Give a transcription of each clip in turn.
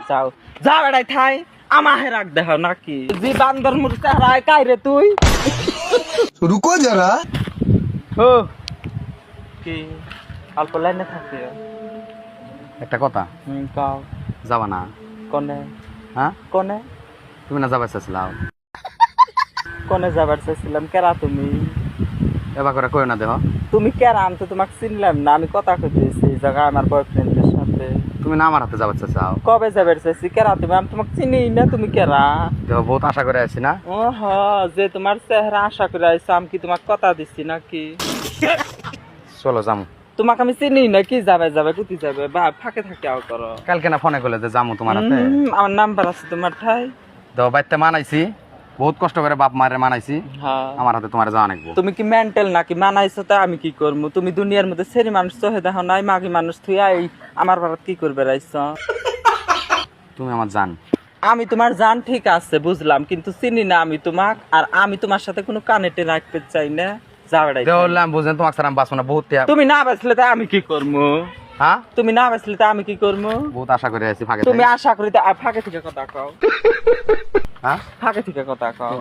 যাও যা বেড়াই থাই আমাহে রাখ দেহ নাকি জি বান্দর মুরতা রায় কাই রে তুই रुको जरा ও কি অল্প লাইনে থাকে একটা কথা কাও যাবা না কোনে হ্যাঁ কোনে তুমি না যাবা চাইছিলাম কোনে যাবার চাইছিলাম কেরা তুমি এবার করে কই না দেহ তুমি কেরা আমি তো তোমাকে চিনলাম না আমি কথা কইতেছি এই জায়গায় আমার বয়ফ্রেন্ডের সাথে তুমি না আমার হাতে যাবা চাইছাও কবে যাবার চাইছি কেরা তুমি আমি তোমাকে চিনি না তুমি কেরা দেহ বহুত আশা করে আছি না ও হ যে তোমার চেহারা আশা করে আইছো আমি কি তোমাকে কথা দিচ্ছি নাকি চলো যাম তোমাকে আমি চিনি না কি যাবে কুতি যাবে বা ফাঁকে থাকে আও করো কালকে না ফোনে করলে যে যামু তোমার হাতে আমার নাম্বার আছে তোমার ঠাই দেহ বাইতে মানাইছি বহুত কষ্ট করে বাপ মারে মানাইছি হ্যাঁ আমার হাতে তোমার যাওয়া নাকবো তুমি কি মেন্টাল নাকি মানাইছো তা আমি কি করবো তুমি দুনিয়ার মধ্যে সেরি মানুষ চোখে দেখো নাই মাগি মানুষ তুই এই আমার বাড়াত কি করবে রাইছ তুমি আমার জান আমি তোমার জান ঠিক আছে বুঝলাম কিন্তু চিনি না আমি তোমাক আর আমি তোমার সাথে কোনো কানেক্টে রাখতে চাই না যাওয়াটাই দেহ বললাম বুঝলেন তোমার সারা আমি বাঁচবো না বহুত তুমি না বাঁচলে তা আমি কি করবো হ্যাঁ তুমি না বাঁচলে তা আমি কি করবো বহুত আশা করে আছি ফাঁকে তুমি আশা করি তা ফাঁকে থেকে কথা কও হ্যাঁ ফাঁকে থেকে কথা কও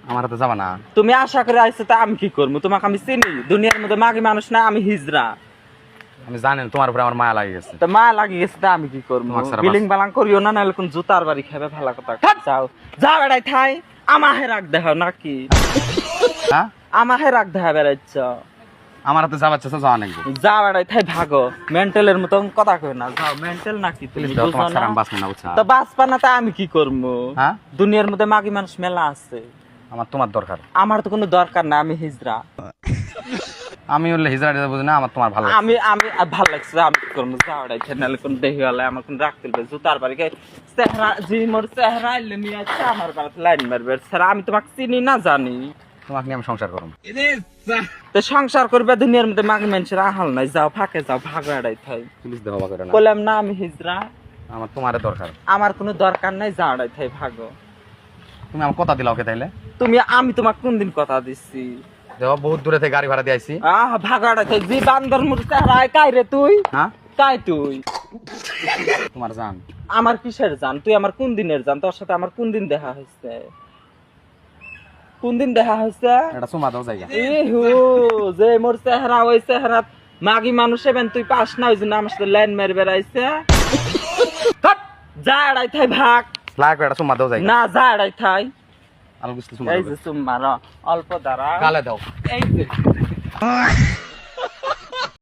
আমার হাতে যাবা না তুমি আশা করে আইছো তা আমি কি করবো তোমাকে আমি চিনি দুনিয়ার মধ্যে মাগি মানুষ না আমি হিজরা আমি জানেন তোমার উপরে আমার মায়া লাগে গেছে তো মা লাগি গেছে তা আমি কি করবো তোমার সারা বিলিং বালাং করিও না নাহলে কোন জুতার বাড়ি খাবে ভালো কথা যাও যা বেড়াই থাই আমাহে রাখ দেহ নাকি হ্যাঁ আমাহে রাখ দেহ বেড়াইছ আমার হাতে যাবা চাইছো যাওয়া নাকবো যা বেড়াই থাই ভাগো মেন্টালের মতো কথা কই না যাও মেন্টাল নাকি তুমি প্লিজ দেহ বুঝো তোমার সারা না আমি বাঁচবো না বুঝছা তো বাঁচবা না তা আমি কি করবো হ্যাঁ দুনিয়ার মধ্যে মাগি মানুষ মেলা আছে আমার তোমার দরকার আমার তো কোনো দরকার না আমি হিজরা আমি বললে হিজড়া দিতে বুঝি না আমার তোমার ভালো লাগে। আমি ভাল লাগছে আমি কি করবো যা বেড়াই থাই নাহলে কোন দেহি হলে আমার কোন রাখ তুলবে জুতার বাড়ি খাই চেহারা জি মোর চেহারা এলে নিয়ে আছে আমার বাড়িতে লাইন মারবে স্যার আমি তোমাকে চিনি না জানি তোমাকে নিয়ে আমি সংসার করব তো সংসার করবে দুনিয়ার মধ্যে মাগি মানুষের আহাল নাই যাও ফাঁকে যাও ভাগ এড়াই থাই প্লিজ দেহ বাবা করে না বললাম না আমি হিজরা আমার তোমারে দরকার আমার কোনো দরকার নাই যা এড়াই থাই ভাগো তুমি আমার কথা দিলা ওকে তাইলে আমি তোমাকে কোন দিন কথা দিচ্ছি দেহ বহুত দূরে থেকে গাড়ি ভাড়া দিয়ে আইছি ভাগ এড়াই থাই জি বান্দর মুরতা রায় কাই রে তুই হ্যাঁ কাই তুই তোমার জান আমার কিসের জান তুই আমার কোন দিনের জান তোর সাথে আমার কোন দিন দেখা হয়েছে কোন দিন দেখা হয়েছে এটা সুমা দাও জায়গা ইহু যে মোর চেহারা ওই চেহারা মাগি মানুষ এবেন তুই পাস না ওই জন্য আমার সাথে লাইন মেরে বেড়াইছে যা এড়াই থাই ভাগ লাগ এটা সুমা দাও জায়গা না যা এড়াই থাই আলু গুস্তি সুমা এই দাও যে সুম্মার অল্প দ্বারা গালে দাও এই যে